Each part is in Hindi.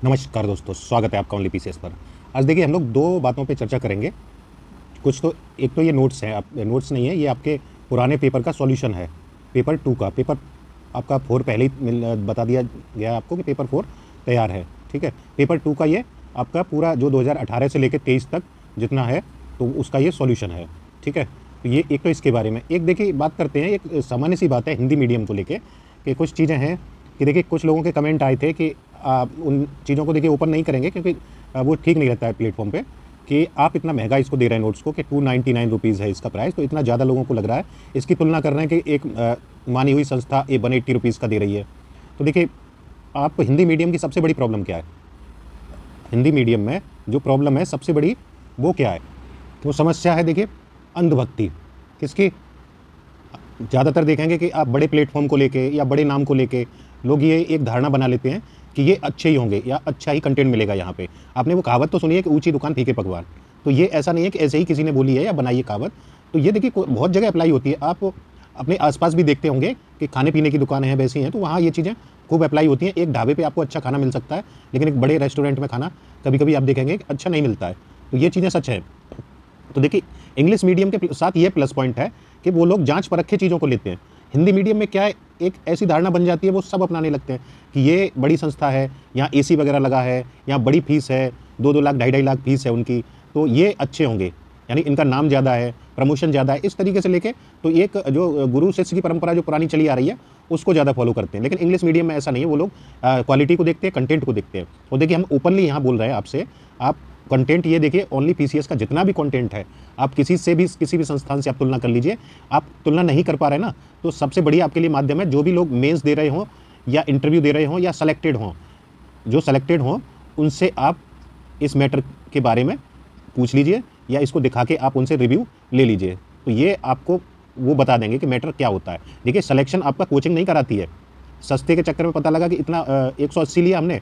नमस्कार दोस्तों, स्वागत है आपका ओनली पीसीएस पर। आज देखिए हम लोग दो बातों पे चर्चा करेंगे। कुछ तो एक तो ये नोट्स हैं, आप नोट्स नहीं है, ये आपके पुराने पेपर का सॉल्यूशन है। पेपर 2 का पेपर आपका 4 पहले ही बता दिया गया आपको कि पेपर 4 तैयार है। ठीक है, पेपर 2 का ये आपका पूरा जो 2018 से लेकर 23 तक जितना है तो उसका ये सॉल्यूशन है। ठीक है, तो ये एक तो इसके बारे में एक देखिए बात करते हैं। एक सामान्य सी बात है हिंदी मीडियम को लेके कि कुछ चीज़ें हैं कि देखिए कुछ लोगों के कमेंट आए थे कि आप उन चीज़ों को देखिए ओपन नहीं करेंगे क्योंकि वो ठीक नहीं रहता है प्लेटफॉर्म पे कि आप इतना महंगा इसको दे रहे हैं नोट्स को कि 299 रुपीज़ है इसका प्राइस, तो इतना ज़्यादा लोगों को लग रहा है। इसकी तुलना कर रहे हैं कि एक मानी हुई संस्था ये 180 रुपीज़ का दे रही है। तो देखिए आप हिंदी मीडियम की सबसे बड़ी प्रॉब्लम क्या है? हिंदी मीडियम में जो प्रॉब्लम है सबसे बड़ी वो क्या है? वो समस्या है देखिए अंधभक्ति। किसकी? ज़्यादातर देखेंगे कि आप बड़े प्लेटफॉर्म को लेके या बड़े नाम को लेके लोग ये एक धारणा बना लेते हैं कि ये अच्छे ही होंगे या अच्छा ही कंटेंट मिलेगा यहाँ पे। आपने वो कहावत तो सुनी है कि ऊँची दुकान फीके पकवान। तो ये ऐसा नहीं है कि ऐसे ही किसी ने बोली है या बनाई है कहावत। तो ये देखिए बहुत जगह अप्लाई होती है। आप अपने आसपास भी देखते होंगे कि खाने पीने की दुकानें हैं वैसी हैं, तो वहाँ ये चीज़ें खूब अप्लाई होती हैं। एक ढाबे पे आपको अच्छा खाना मिल सकता है, लेकिन एक बड़े रेस्टोरेंट में खाना कभी-कभी आप देखेंगे कि अच्छा नहीं मिलता है। तो ये चीज़ें सच है। तो देखिए इंग्लिश मीडियम के साथ ये प्लस पॉइंट है कि वो लोग जांच परख के चीज़ों को लेते हैं। हिंदी मीडियम में क्या है, एक ऐसी धारणा बन जाती है, वो सब अपनाने लगते हैं कि ये बड़ी संस्था है, यहाँ एसी वगैरह लगा है, यहाँ बड़ी फीस है, 2-2 लाख 2.5 लाख फीस है उनकी, तो ये अच्छे होंगे, यानी इनका नाम ज़्यादा है, प्रमोशन ज़्यादा है, इस तरीके से लेके तो एक जो गुरु शिष्य की परंपरा जो पुरानी चली आ रही है उसको ज़्यादा फॉलो करते हैं। लेकिन इंग्लिश मीडियम में ऐसा नहीं है, वो लोग क्वालिटी को देखते हैं, कंटेंट को देखते हैं। और देखिए हम ओपनली यहाँ बोल रहे हैं आपसे, आप कंटेंट ये देखिए ओनली पीसीएस का जितना भी कंटेंट है, आप किसी से भी किसी भी संस्थान से आप तुलना कर लीजिए। आप तुलना नहीं कर पा रहे ना, तो सबसे बढ़िया आपके लिए माध्यम है जो भी लोग मेंस दे रहे हों या इंटरव्यू दे रहे हों या सेलेक्टेड हों, जो सेलेक्टेड हों उनसे आप इस मैटर के बारे में पूछ लीजिए या इसको दिखा के आप उनसे रिव्यू ले लीजिए। तो ये आपको वो बता देंगे कि मैटर क्या होता है। देखिए सिलेक्शन आपका कोचिंग नहीं कराती है। सस्ते के चक्कर में पता लगा कि इतना 180 लिया हमने,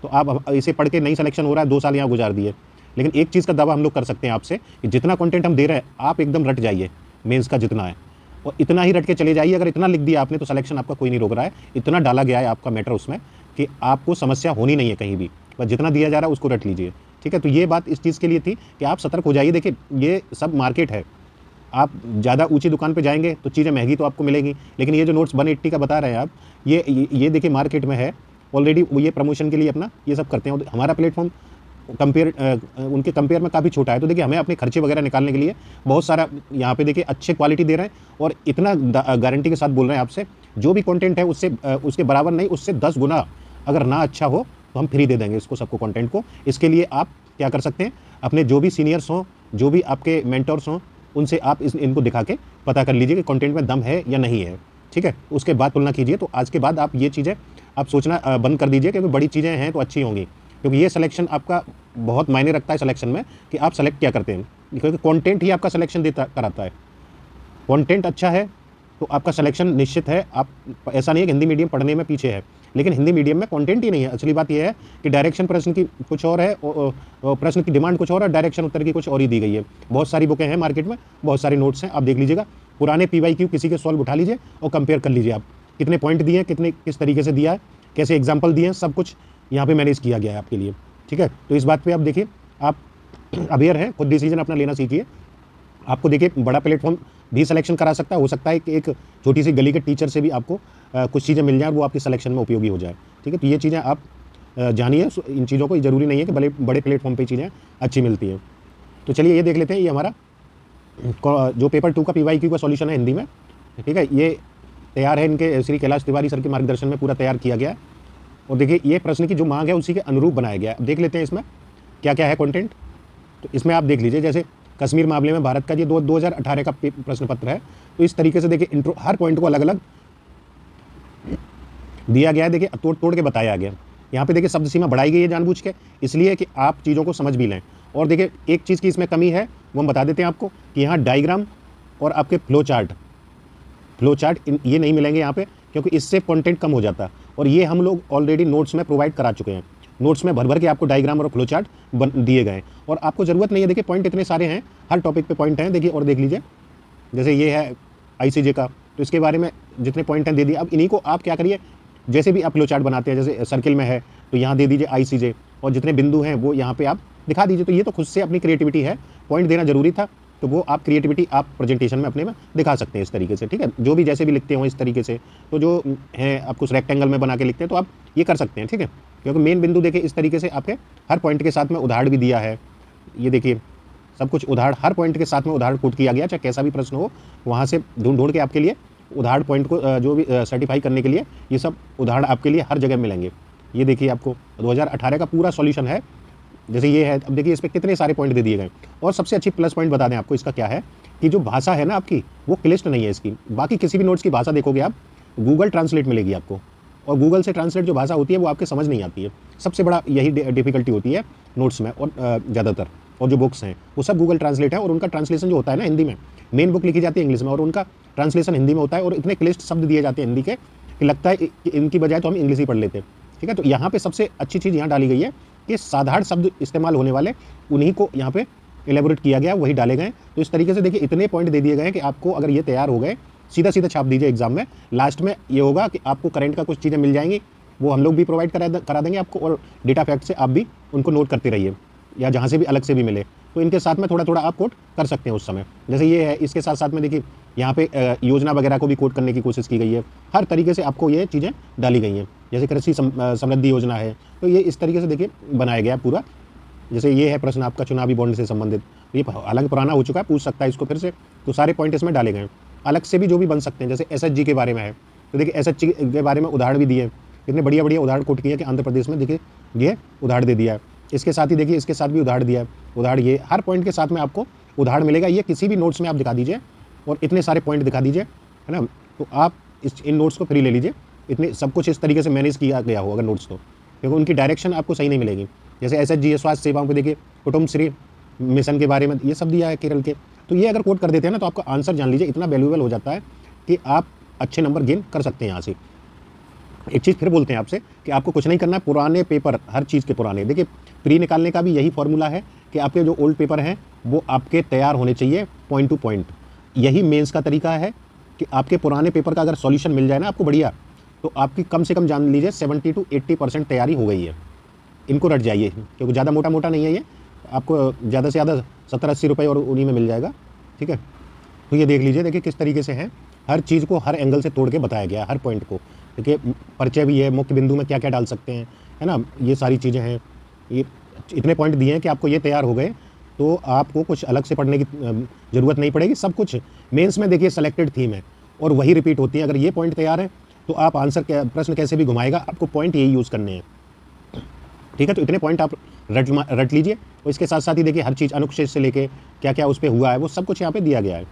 तो आप अब इसे पढ़ के नहीं सिलेक्शन हो रहा है, 2 साल यहाँ गुजार दिए। लेकिन एक चीज़ का दावा हम लोग कर सकते हैं आपसे कि जितना कंटेंट हम दे रहे हैं आप एकदम रट जाइए, मेंस का जितना है और इतना ही रट के चले जाइए। अगर इतना लिख दिया आपने तो सिलेक्शन आपका कोई नहीं रोक रहा है। इतना डाला गया है आपका मैटर उसमें कि आपको समस्या होनी नहीं है कहीं भी, बस जितना दिया जा रहा है उसको रट लीजिए। ठीक है, तो ये बात इस चीज़ के लिए थी कि आप सतर्क हो जाइए। देखिए ये सब मार्केट है, आप ज़्यादा ऊँची दुकान पे जाएँगे तो चीज़ें महँगी तो आपको मिलेंगी, लेकिन ये जो नोट्स 180 का बता रहे हैं आप, ये देखिए मार्केट में है ऑलरेडी। वो ये प्रमोशन के लिए अपना ये सब करते हैं और हमारा प्लेटफॉर्म उनके कंपेयर में काफ़ी छोटा है। तो देखिए हमें अपने खर्चे वगैरह निकालने के लिए बहुत सारा यहाँ पे देखिए अच्छे क्वालिटी दे रहे हैं और इतना गारंटी के साथ बोल रहे हैं आपसे, जो भी कंटेंट है उससे उसके बराबर नहीं, उससे 10 गुना अगर ना अच्छा हो तो हम फ्री दे देंगे इसको, सबको कंटेंट को। इसके लिए आप क्या कर सकते हैं, अपने जो भी सीनियर्स हों, जो भी आपके मेंटर्स हों, उनसे आप इनको दिखा के पता कर लीजिए कि कंटेंट में दम है या नहीं है। ठीक है, उसके बाद तुलना कीजिए। तो आज के बाद आप ये चीज़ें आप सोचना बंद कर दीजिए क्योंकि बड़ी चीज़ें हैं तो अच्छी होंगी, क्योंकि ये सिलेक्शन आपका बहुत मायने रखता है सिलेक्शन में कि आप सेलेक्ट क्या करते हैं, क्योंकि कंटेंट ही आपका सिलेक्शन देता कराता है। कंटेंट अच्छा है तो आपका सिलेक्शन निश्चित है। आप ऐसा नहीं है कि हिंदी मीडियम पढ़ने में पीछे है, लेकिन हिंदी मीडियम में कंटेंट ही नहीं है। असली बात यह है कि डायरेक्शन प्रश्न की कुछ और है, प्रश्न की डिमांड कुछ और है, डायरेक्शन उत्तर की कुछ और ही दी गई है। बहुत सारी बुकें हैं मार्केट में, बहुत सारे नोट्स हैं, आप देख लीजिएगा। पुराने पीवाईक्यू किसी के सॉल्व उठा लीजिए और कंपेयर कर लीजिए आप कितने पॉइंट दिए हैं, कितने किस तरीके से दिया है, कैसे एग्जाम्पल दिए हैं, सब कुछ यहाँ पे मैनेज किया गया है आपके लिए। ठीक है, तो इस बात पे आप देखिए, आप अवेयर हैं, खुद डिसीजन अपना लेना सीखिए। आपको देखिए बड़ा प्लेटफॉर्म भी सिलेक्शन करा सकता है, हो सकता है कि एक छोटी सी गली के टीचर से भी आपको कुछ चीज़ें मिल जाए और वो आपके सिलेक्शन में उपयोगी हो जाए। ठीक है, तो ये चीज़ें आप जानिए। इन चीज़ों को ज़रूरी नहीं है कि बड़े बड़े प्लेटफॉर्म पे चीज़ें अच्छी मिलती हैं। तो चलिए ये देख लेते हैं, ये हमारा जो पेपर 2 का पीवाईक्यू का सॉल्यूशन है हिंदी में। ठीक है, ये तैयार है, इनके श्री कैलाश तिवारी सर के मार्गदर्शन में पूरा तैयार किया गया है। और देखिए ये प्रश्न की जो मांग है उसी के अनुरूप बनाया गया है। अब देख लेते हैं इसमें क्या क्या है कंटेंट। तो इसमें आप देख लीजिए, जैसे कश्मीर मामले में भारत का ये 2018 का प्रश्न पत्र है। तो इस तरीके से देखिए इंट्रो हर पॉइंट को अलग अलग दिया गया है, देखिए तोड़ तोड़ के बताया गया। यहाँ पे देखिए शब्द सीमा बढ़ाई गई है जानबूझ के, इसलिए कि आप चीज़ों को समझ भी लें। और देखिए एक चीज़ की इसमें कमी है, वो हम बता देते हैं आपको कि यहाँ डायग्राम और आपके फ्लो चार्ट ये नहीं मिलेंगे यहाँ पे, क्योंकि इससे कंटेंट कम हो जाता है। और ये हम लोग ऑलरेडी नोट्स में प्रोवाइड करा चुके हैं। नोट्स में भर भर के आपको डायग्राम और फ्लो चार्ट दिए गए और आपको ज़रूरत नहीं है। देखिए पॉइंट इतने सारे हैं, हर टॉपिक पे पॉइंट हैं। देखिए और देख लीजिए, जैसे ये है आईसीजे का, तो इसके बारे में जितने पॉइंट हैं दे दिए। अब इन्हीं को आप क्या करिए, जैसे भी आप फ्लो चार्ट बनाते हैं, जैसे सर्किल में है तो यहाँ दे दीजिए ICJ, और जितने बिंदु हैं वो यहाँ पे आप दिखा दीजिए। तो ये तो खुद से अपनी क्रिएटिविटी है, पॉइंट देना जरूरी था, तो वो आप क्रिएटिविटी आप प्रेजेंटेशन में अपने में दिखा सकते हैं इस तरीके से, ठीक है। जो भी जैसे भी लिखते हो इस तरीके से, तो जो है आप कुछ रेक्टेंगल में बना के लिखते हैं तो आप ये कर सकते हैं, ठीक है। क्योंकि मेन बिंदु देखिए इस तरीके से आपके हर पॉइंट के साथ में उदाहरण भी दिया है, ये देखिए सब कुछ उदाहरण, हर पॉइंट के साथ में उदाहरण कोट किया गया, चाहे कैसा भी प्रश्न हो वहाँ से ढूंढ के आपके लिए उदाहरण पॉइंट को जो भी सर्टिफाई करने के लिए ये सब उदाहरण आपके लिए हर जगह मिलेंगे। ये देखिए आपको 2018 का पूरा सॉल्यूशन है, जैसे ये है। अब देखिए इस पर कितने सारे पॉइंट दे दिए गए। और सबसे अच्छी प्लस पॉइंट बता दें आपको इसका क्या है, कि जो भाषा है ना आपकी वो क्लिष्ट नहीं है इसकी। बाकी किसी भी नोट्स की भाषा देखोगे आप, गूगल ट्रांसलेट मिलेगी आपको, और गूगल से ट्रांसलेट जो भाषा होती है वो आपके समझ नहीं आती है। सबसे बड़ा यही डिफिकल्टी होती है नोट्स में, और ज़्यादातर और जो बुक्स हैं वो सब गूगल ट्रांसलेट है, और उनका ट्रांसलेशन जो होता है ना हिंदी में, मेन बुक लिखी जाती है इंग्लिश में और उनका ट्रांसलेशन हिंदी में होता है, और इतने क्लिष्ट शब्द दिए जाते हैं हिंदी के कि लगता है कि इनकी बजाय तो हम इंग्लिश ही पढ़ लेते हैं, ठीक है। तो यहाँ पे सबसे अच्छी चीज़ यहाँ डाली गई है कि साधारण शब्द इस्तेमाल होने वाले उन्हीं को यहाँ पे एलेबोरेट किया गया, वही डाले गए। तो इस तरीके से देखिए इतने पॉइंट दे दिए गए हैं कि आपको अगर ये तैयार हो गए, सीधा सीधा छाप दीजिए एग्जाम में। लास्ट में ये होगा कि आपको करंट का कुछ चीज़ें मिल जाएंगी, वो हम लोग भी प्रोवाइड करा देंगे आपको, और डेटा फैक्ट से आप भी उनको नोट करते रहिए, या जहाँ से भी अलग से भी मिले तो इनके साथ में थोड़ा थोड़ा आप कोट कर सकते हैं उस समय। जैसे ये है, इसके साथ साथ में देखिए यहाँ पे योजना वगैरह को भी कोट करने की कोशिश की गई है। हर तरीके से आपको ये चीज़ें डाली गई हैं। जैसे कृषि समृद्धि योजना है, तो ये इस तरीके से देखिए बनाया गया पूरा। जैसे ये है प्रश्न आपका चुनावी बॉन्ड से संबंधित, ये हालांकि पुराना हो चुका है, पूछ सकता है इसको फिर से, तो सारे पॉइंट इसमें डाले गए हैं। अलग से भी जो भी बन सकते हैं, जैसे SHG के बारे में है, तो देखिए SHG के बारे में उदाहरण भी दिए, इतने बढ़िया बढ़िया उदाहरण कोट किए कि आंध्र प्रदेश में देखिए ये उदाहरण दे दिया है। इसके साथ ही देखिए इसके साथ भी उदाहरण दिया है, उदाहरण ये हर पॉइंट के साथ में आपको उदाहरण मिलेगा। ये किसी भी नोट्स में आप दिखा दीजिए और इतने सारे पॉइंट दिखा दीजिए, है ना। तो आप इन नोट्स को फ्री ले लीजिए, इतने सब कुछ इस तरीके से मैनेज किया गया हो अगर नोट्स, तो क्योंकि उनकी डायरेक्शन आपको सही नहीं मिलेगी। जैसे SHG स्वास्थ्य सेवाओं पे देखिए कुटुंबश्री मिशन के बारे में ये सब दिया है केरल के, तो ये अगर कोट कर देते हैं ना तो आपका आंसर जान लीजिए इतना वैल्यूएबल हो जाता है कि आप अच्छे नंबर गेन कर सकते हैं यहाँ से। एक चीज़ फिर बोलते हैं आपसे कि आपको कुछ नहीं करना है, पुराने पेपर हर चीज़ के पुराने, देखिए प्री निकालने का भी यही फॉर्मूला है कि आपके जो ओल्ड पेपर हैं वो आपके तैयार होने चाहिए पॉइंट टू पॉइंट। यही मेंस का तरीका है कि आपके पुराने पेपर का अगर सॉल्यूशन मिल जाए ना आपको बढ़िया, तो आपकी कम से कम जान लीजिए 70 to 80% तैयारी हो गई है। इनको रट जाइए, क्योंकि ज़्यादा मोटा मोटा नहीं है ये, आपको ज़्यादा से ज़्यादा 70-80 रुपये और उन्हीं में मिल जाएगा, ठीक है। तो ये देख लीजिए, देखिए किस तरीके से है, हर चीज़ को हर एंगल से तोड़ के बताया गया है, हर पॉइंट को। देखिए परिचय भी है, मुख्य बिंदु में क्या क्या डाल सकते हैं, है ना, ये सारी चीज़ें हैं। ये इतने पॉइंट दिए हैं कि आपको ये तैयार हो गए तो आपको कुछ अलग से पढ़ने की ज़रूरत नहीं पड़ेगी। सब कुछ मेंस में देखिए सेलेक्टेड थीम है और वही रिपीट होती है। अगर ये पॉइंट तैयार है तो आप आंसर प्रश्न कैसे भी घुमाएगा, आपको पॉइंट यही यूज़ करने हैं, ठीक है। तो इतने पॉइंट आप रट लीजिए, और इसके साथ साथ ही देखिए हर चीज़ अनुच्छेद से लेके क्या क्या उस पर हुआ है वो सब कुछ यहाँ पे दिया गया है।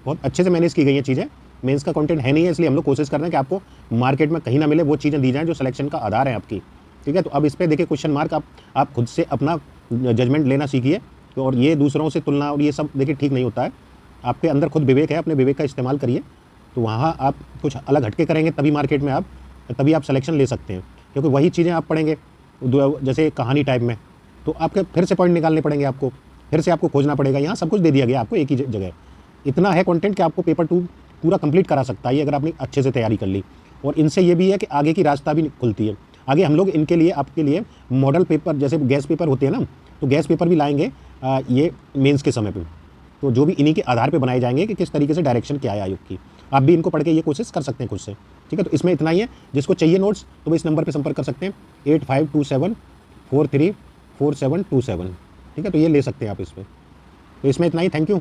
बहुत अच्छे से मैनेज की गई हैं चीज़ें। मेंस का कंटेंट है नहीं है, इसलिए हम लोग कोशिश कर रहे हैं कि आपको मार्केट में कहीं ना मिले वो चीज़ें दी जाएँ जो सिलेक्शन का आधार है आपकी, ठीक है। तो अब इस पर देखिए क्वेश्चन मार्क आप खुद से अपना जजमेंट लेना सीखिए, तो और ये दूसरों से तुलना और ये सब देखिए ठीक नहीं होता है। आपके अंदर खुद विवेक है, अपने विवेक का इस्तेमाल करिए, तो वहाँ आप कुछ अलग हटके करेंगे तभी मार्केट में तभी आप सिलेक्शन ले सकते हैं। क्योंकि वही चीज़ें आप पढ़ेंगे जैसे कहानी टाइप में, तो आपके फिर से पॉइंट निकालने पड़ेंगे, आपको फिर से आपको खोजना पड़ेगा। यहाँ सब कुछ दे दिया गया आपको एक ही जगह। इतना है कंटेंट कि आपको पेपर 2 पूरा कंप्लीट करा सकता है, अगर आपने अच्छे से तैयारी कर ली। और इनसे ये भी है कि आगे की रास्ता भी खुलती है। आगे हम लोग इनके लिए आपके लिए मॉडल पेपर, जैसे गैस पेपर होते हैं ना, तो गैस पेपर भी लाएंगे ये मेंस के समय पे, तो जो भी इन्हीं के आधार पे बनाए जाएंगे कि किस तरीके से डायरेक्शन क्या है आयोग की। आप भी इनको पढ़ के ये कोशिश कर सकते हैं खुद से, ठीक है। तो इसमें इतना ही है। जिसको चाहिए नोट्स तो वो इस नंबर पर संपर्क कर सकते हैं 8527434727, ठीक है। तो ये ले सकते हैं आप इस पर। तो इसमें इतना ही, थैंक यू।